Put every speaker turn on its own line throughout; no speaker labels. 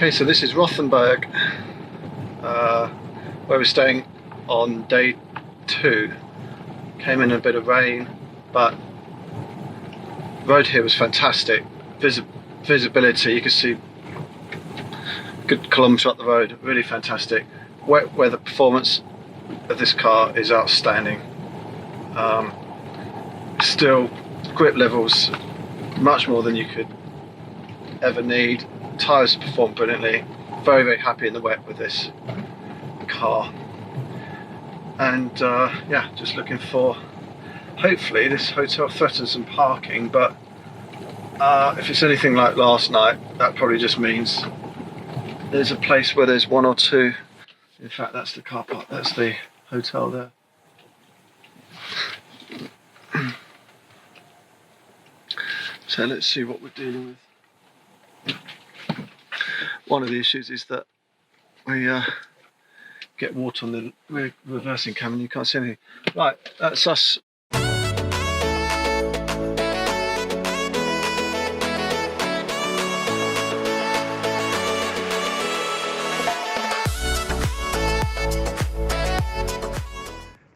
Okay, so this is Rothenburg, where we're staying on day 2. Came in a bit of rain, but the road here was fantastic. Visibility, you can see a good kilometre up the road, really fantastic. Wet weather performance of this car is outstanding. Still, grip levels much more than you could ever need. Tyres perform brilliantly. Very, very happy in the wet with this car. And yeah, just looking for, hopefully this hotel threatens some parking, but if it's anything like last night, that probably just means there's a place where there's 1 or 2. In fact, that's the car park, that's the hotel there. So let's see what we're dealing with. One of the issues is that we get water on the reversing cam and you can't see anything. Right, that's us.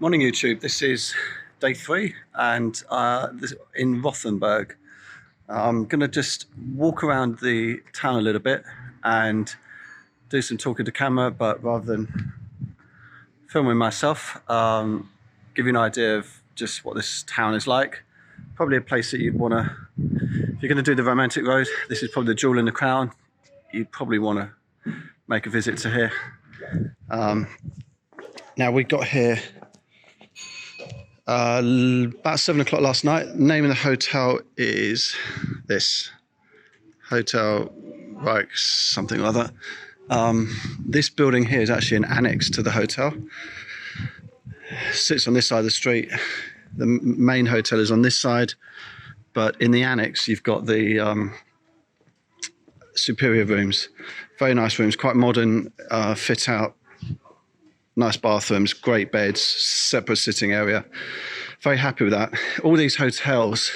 Morning YouTube, this is day 3 and in Rothenburg. I'm going to just walk around the town a little bit and do some talking to camera, but rather than filming myself, give you an idea of just what this town is like. Probably a place that you'd want to, if you're going to do the romantic road, this is probably the jewel in the crown. You'd probably want to make a visit to here. Now we got here about 7 o'clock last night. The name of the hotel is this Hotel Reich something or other. This building here is actually an annex to the hotel. Sits on this side of the street. The main hotel is on this side, but in the annex you've got the superior rooms. Very nice rooms, quite modern, fit out. Nice bathrooms, great beds, separate sitting area. Very happy with that. All these hotels,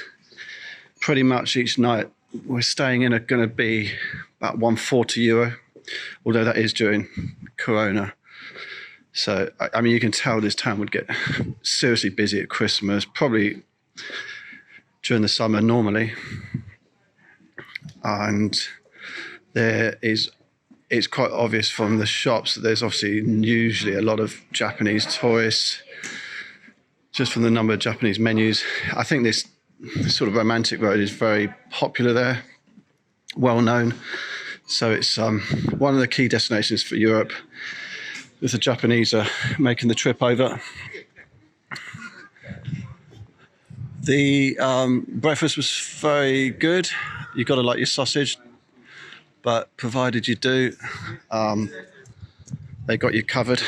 pretty much each night we're staying in are going to be about €140, although that is during Corona. So, I mean, you can tell this town would get seriously busy at Christmas, probably during the summer normally. And it's quite obvious from the shops that there's obviously usually a lot of Japanese tourists, just from the number of Japanese menus. I think this sort of romantic road is very popular there, well known. So it's one of the key destinations for Europe if the Japanese are making the trip over. The breakfast was very good. You've got to like your sausage, but provided you do, they got you covered.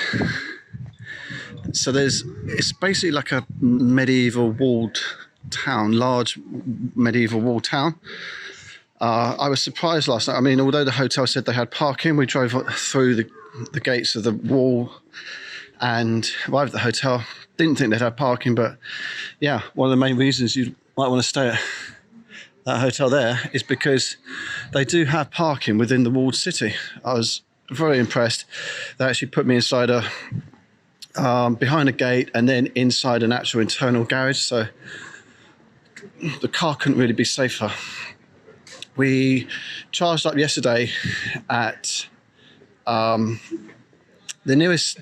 So it's basically like a medieval walled town, large medieval walled town. I was surprised last night. I mean, although the hotel said they had parking, we drove through the gates of the wall and arrived at the hotel. Didn't think they'd have parking, but yeah, one of the main reasons you might want to stay at that hotel there is because they do have parking within the walled city. I was very impressed. They actually put me inside behind a gate and then inside an actual internal garage, so the car couldn't really be safer. We charged up yesterday at the nearest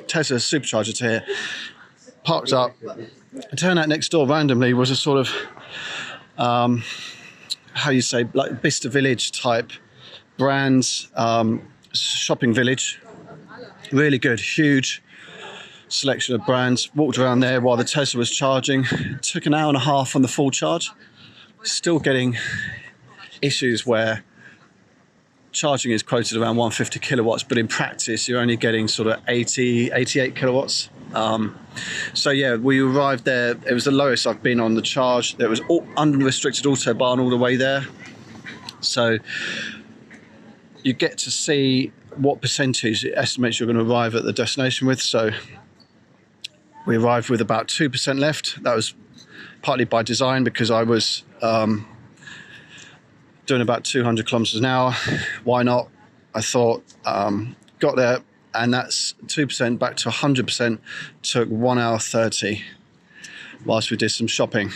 Tesla supercharger to here, parked up, and turned out next door randomly was a sort of how you say, like Bicester Village type brands, shopping village. Really good, huge selection of brands. Walked around there while the Tesla was charging. It took an hour and a half on the full charge. Still getting issues where charging is quoted around 150 kilowatts, but in practice you're only getting sort of 88 kilowatts. So yeah, we arrived there. It was the lowest I've been on the charge. There was unrestricted autobahn all the way there, so you get to see what percentage it estimates you're going to arrive at the destination with. So we arrived with about 2% left. That was partly by design because I was doing about 200 kilometers an hour. Why not? I thought. Got there, and that's 2% back to 100% took 1 hour 30 whilst we did some shopping.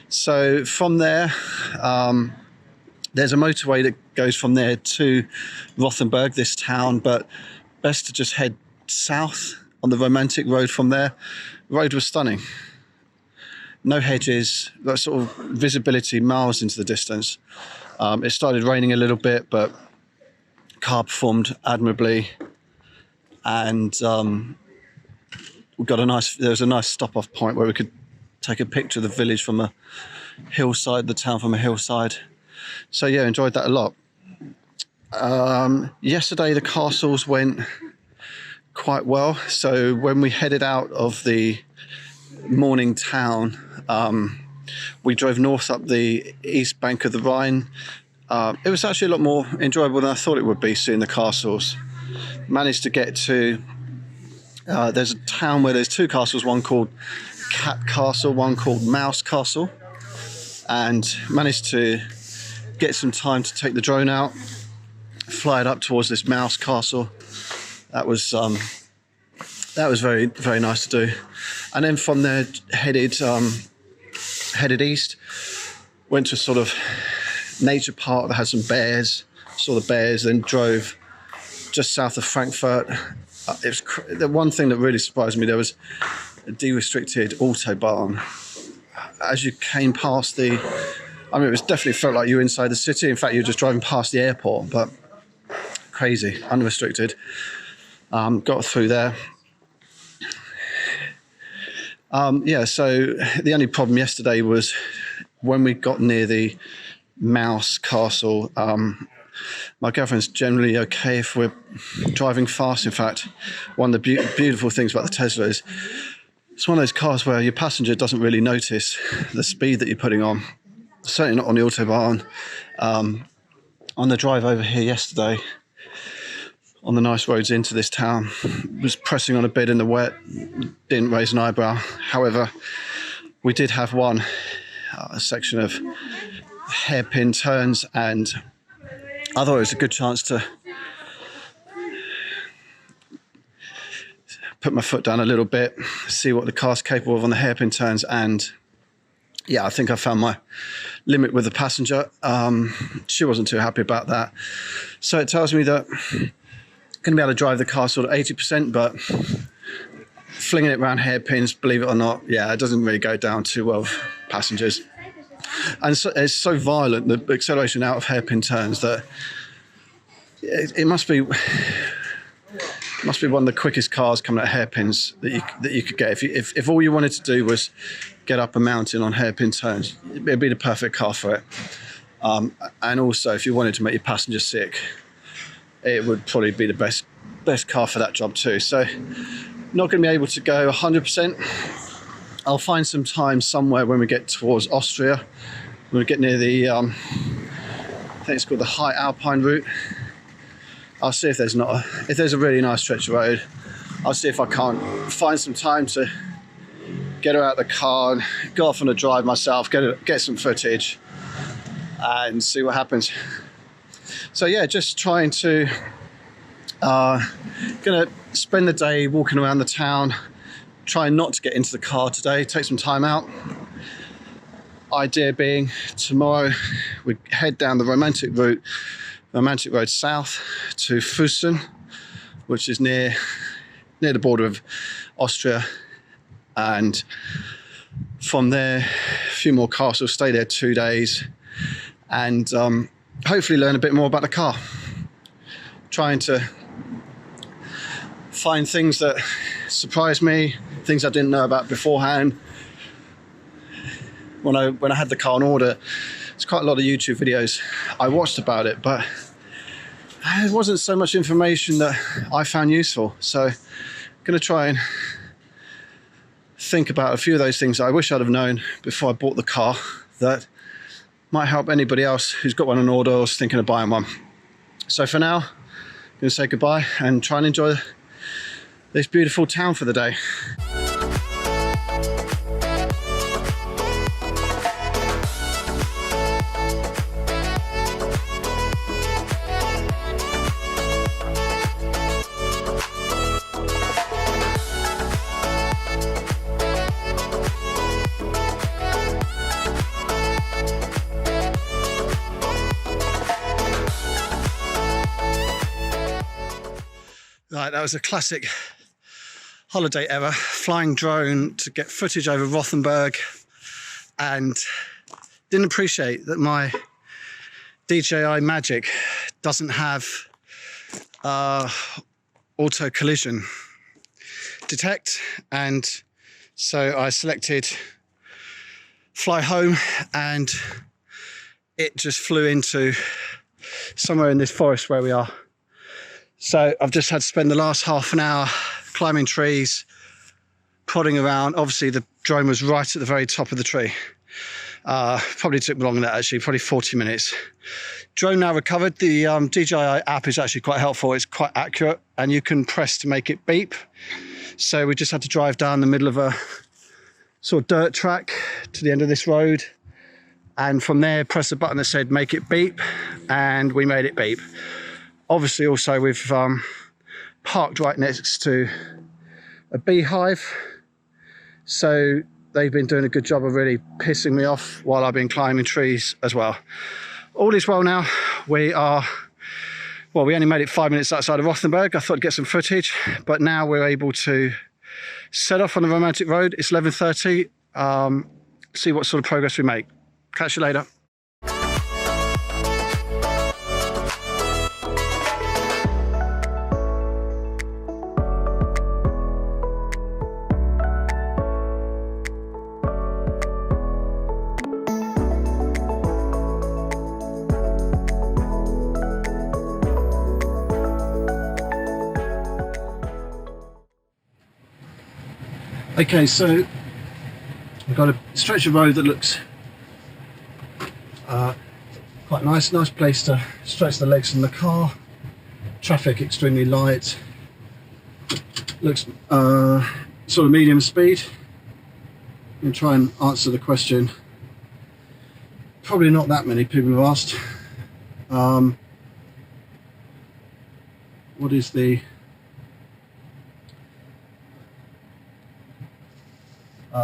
So from there, there's a motorway that goes from there to Rothenburg, this town, but best to just head south on the romantic road from there. The road was stunning. No hedges, that sort of visibility miles into the distance. It started raining a little bit, but car performed admirably, and we got there was a nice stop-off point where we could take a picture of the village from a hillside, the town from a hillside. So yeah, enjoyed that a lot. Yesterday the castles went quite well. So when we headed out of the morning town, we drove north up the east bank of the Rhine. It was actually a lot more enjoyable than I thought it would be, seeing the castles. Managed to get to, there's a town where there's 2 castles, one called Cat Castle, one called Mouse Castle, and managed to get some time to take the drone out, fly it up towards this Mouse Castle. That was very, very nice to do. And then from there headed east, went to a sort of nature park that had some bears, saw the bears, then drove just south of Frankfurt. It was the one thing that really surprised me, there was a de-restricted autobahn. As you came past it was definitely felt like you were inside the city. In fact, you were just driving past the airport, but crazy, unrestricted. Got through there. So the only problem yesterday was when we got near the Mouse Castle. My girlfriend's generally okay if we're driving fast. In fact, one of the beautiful things about the Tesla is it's one of those cars where your passenger doesn't really notice the speed that you're putting on. Certainly not on the autobahn. On the drive over here yesterday, on the nice roads into this town, was pressing on a bit in the wet, didn't raise an eyebrow. However, we did have a section of hairpin turns, and I thought it was a good chance to put my foot down a little bit, see what the car's capable of on the hairpin turns, and yeah, I think I found my limit with the passenger. She wasn't too happy about that. So it tells me that I'm going to be able to drive the car sort of 80%, but flinging it around hairpins, believe it or not, yeah, it doesn't really go down too well with passengers. And so, it's so violent, the acceleration out of hairpin turns, that it must be one of the quickest cars coming at hairpins that you could get. If all you wanted to do was get up a mountain on hairpin turns, it'd be the perfect car for it. And also, if you wanted to make your passenger sick, it would probably be the best car for that job too. So not going to be able to go 100%. I'll find some time somewhere when we get towards Austria, when we get near the I think it's called the High Alpine route. I'll see if there's a really nice stretch of road. I'll see if I can't find some time to get her out of the car and go off on a drive myself, get some footage and see what happens. So yeah, just trying to gonna spend the day walking around the town, trying not to get into the car today, take some time out. Idea being, tomorrow we head down the romantic road south to Füssen, which is near the border of Austria, and from there a few more castles, stay there 2 days, and hopefully learn a bit more about the car, trying to find things that surprise me, things I didn't know about beforehand. When I had the car on order, there's quite a lot of YouTube videos I watched about it, but there wasn't so much information that I found useful. So I'm going to try and think about a few of those things I wish I'd have known before I bought the car that might help anybody else who's got one on order or is thinking of buying one. So for now, I'm going to say goodbye and try and enjoy this beautiful town for the day. Right, that was a classic holiday error. Flying drone to get footage over Rothenburg, and didn't appreciate that my DJI Magic doesn't have auto collision detect, and so I selected fly home and it just flew into somewhere in this forest where we are. So I've just had to spend the last half an hour climbing trees, prodding around. Obviously the drone was right at the very top of the tree. Probably took me longer than that, actually, probably 40 minutes. Drone now recovered. The DJI app is actually quite helpful. It's quite accurate and you can press to make it beep. So we just had to drive down the middle of a sort of dirt track to the end of this road, and from there press a button that said make it beep, and we made it beep. Obviously also we've parked right next to a beehive, so they've been doing a good job of really pissing me off while I've been climbing trees as well. All is well now. We only made it 5 minutes outside of Rothenburg. I thought I'd get some footage, but now we're able to set off on the romantic road. It's 11:30. See what sort of progress we make. Catch you later. Okay, so we've got a stretch of road that looks quite nice place to stretch the legs in the car. Traffic extremely light, looks sort of medium speed. I'm going to try and answer the question. Probably not that many people have asked. What is the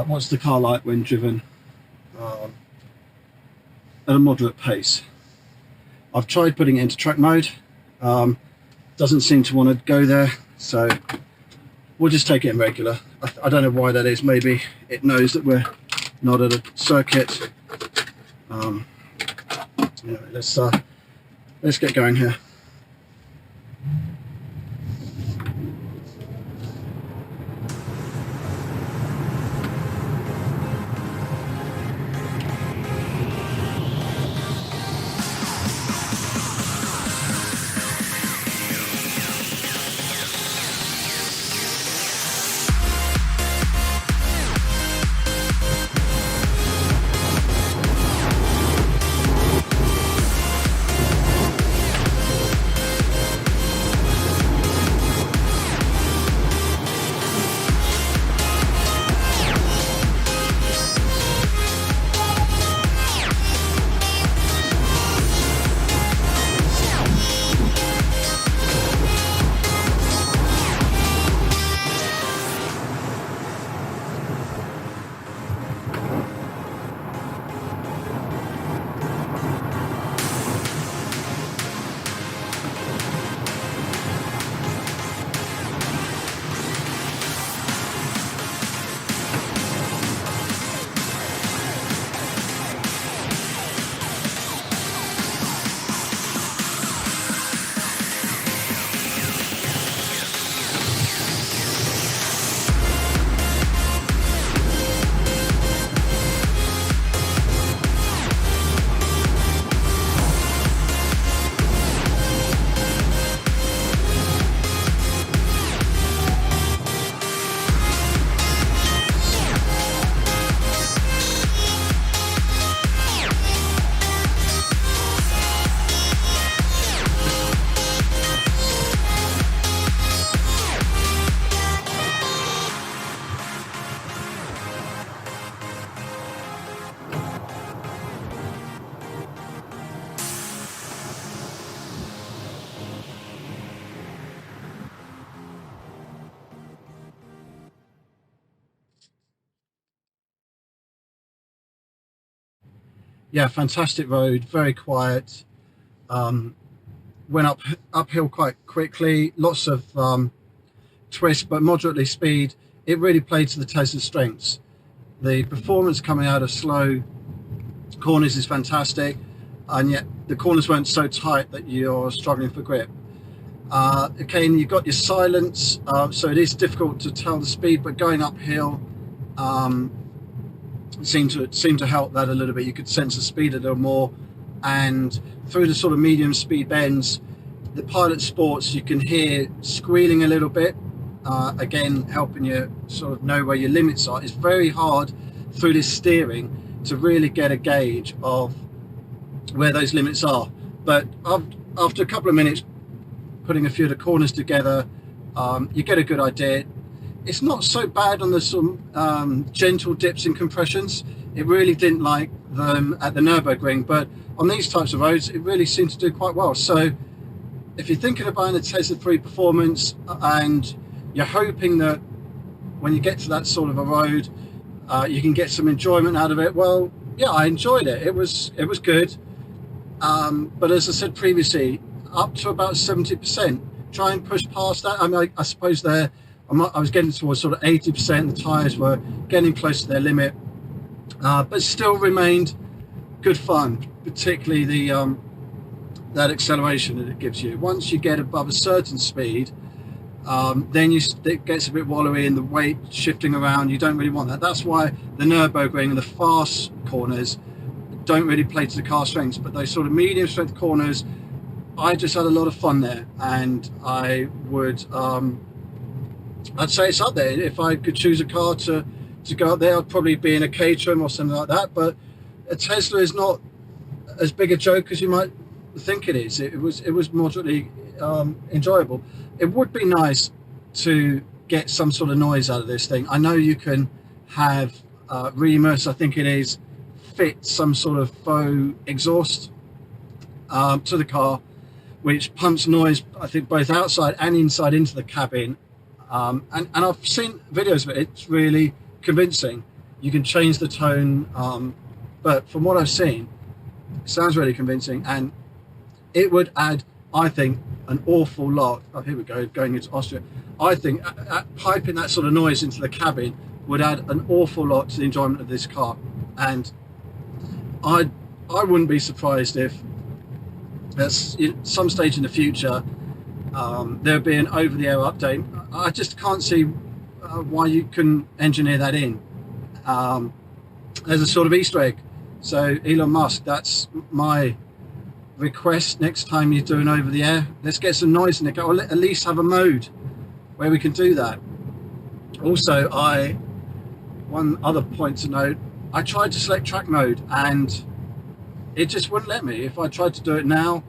what's the car like when driven at a moderate pace? I've tried putting it into track mode, doesn't seem to want to go there, so we'll just take it in regular. I don't know why that is. Maybe it knows that we're not at a circuit. Anyway, let's get going here. Yeah, fantastic road, very quiet.
went uphill quite quickly, lots of twist, but moderately speed. It really played to the Tesla's strengths. The performance coming out of slow corners is fantastic, and yet the corners weren't so tight that you're struggling for grip. Again, you've got your silence, so it is difficult to tell the speed, but going uphill seemed to help that a little bit. You could sense the speed a little more, and through the sort of medium speed bends, the Pilot Sports, you can hear squealing a little bit, again helping you sort of know where your limits are. It's very hard through this steering to really get a gauge of where those limits are, but after a couple of minutes putting a few of the corners together, you get a good idea. It's not so bad on the some gentle dips and compressions. It really didn't like them at the Nürburgring, but on these types of roads it really seemed to do quite well. So if you're thinking of buying a Tesla 3 Performance and you're hoping that when you get to that sort of a road you can get some enjoyment out of it, well, yeah, I enjoyed it. It was good, but as I said previously, up to about 70%. Try and push past that. I mean, I suppose I was getting towards sort of 80%. The tyres were getting close to their limit, but still remained good fun, particularly the that acceleration that it gives you. Once you get above a certain speed, then it gets a bit wallowy and the weight shifting around. You don't really want that. That's why the Nürburgring and the fast corners don't really play to the car strengths, but those sort of medium strength corners, I just had a lot of fun there, and I would I'd say it's up there. If I could choose a car to go up there, I'd probably be in a Caterham or something like that. But a Tesla is not as big a joke as you might think it is. It was moderately enjoyable. It would be nice to get some sort of noise out of this thing. I know you can have Remus, I think it is, fit some sort of faux exhaust to the car, which pumps noise, I think, both outside and inside into the cabin. And I've seen videos of it. It's really convincing. You can change the tone, but from what I've seen, it sounds really convincing, and it would add, I think, an awful lot. Oh, here we go, going into Austria. I think piping that sort of noise into the cabin would add an awful lot to the enjoyment of this car, and I wouldn't be surprised if at some stage in the future there'll be an over-the-air update. I just can't see why you couldn't engineer that in as a sort of Easter egg. So Elon Musk, that's my request. Next time you do an over-the-air, let's get some noise in it, or at least have a mode where we can do that. Also, one other point to note, I tried to select track mode and it just wouldn't let me. If I tried to do it now,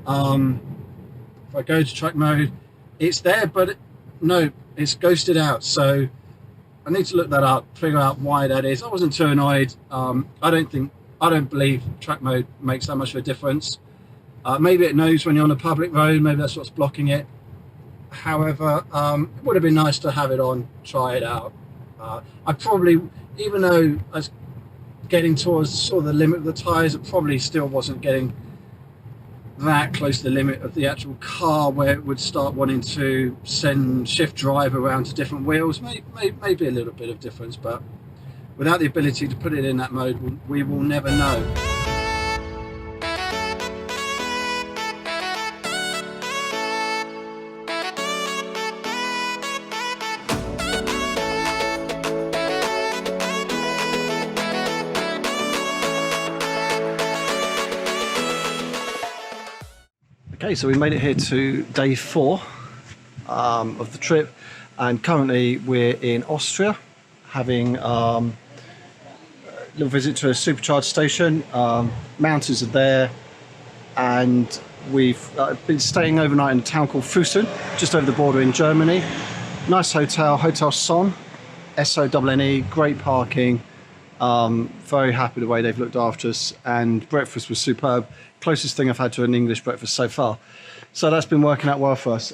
if I go to track mode, it's there, but no, it's ghosted out. So I need to look that up, figure out why that is. I wasn't too annoyed. I don't believe track mode makes that much of a difference. Maybe it knows when you're on a public road, maybe that's what's blocking it. However, it would have been nice to have it on, try it out. I probably, even though I was getting towards sort of the limit of the tyres, it probably still wasn't getting that close to the limit of the actual car where it would start wanting to shift drive around to different wheels. Maybe a little bit of difference, but without the ability to put it in that mode, we will never know.
Okay, so we made it here to day 4 of the trip, and currently we're in Austria having a little visit to a supercharged station. Mountains are there, and we've been staying overnight in a town called Fussen, just over the border in Germany. Nice hotel, Hotel Sonne, S-O-N-N-E, great parking. Very happy the way they've looked after us, and breakfast was superb. Closest thing I've had to an English breakfast so far. So that's been working out well for us.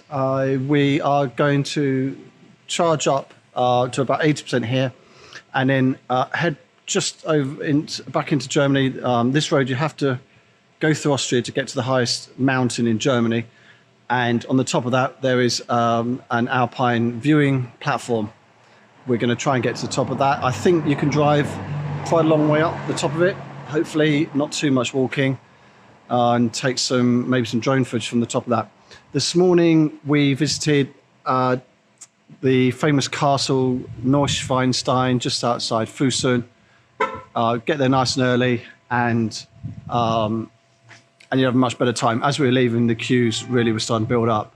We are going to charge up to about 80% here, and then head just over back into Germany. This road you have to go through Austria to get to the highest mountain in Germany. And on the top of that, there is an alpine viewing platform. We're going to try and get to the top of that. I think you can drive quite a long way up the top of it. Hopefully not too much walking, and take maybe some drone footage from the top of that. This morning we visited the famous castle Neuschwanstein just outside Fussen. Get there nice and early, and you have a much better time. As we were leaving, the queues really were starting to build up.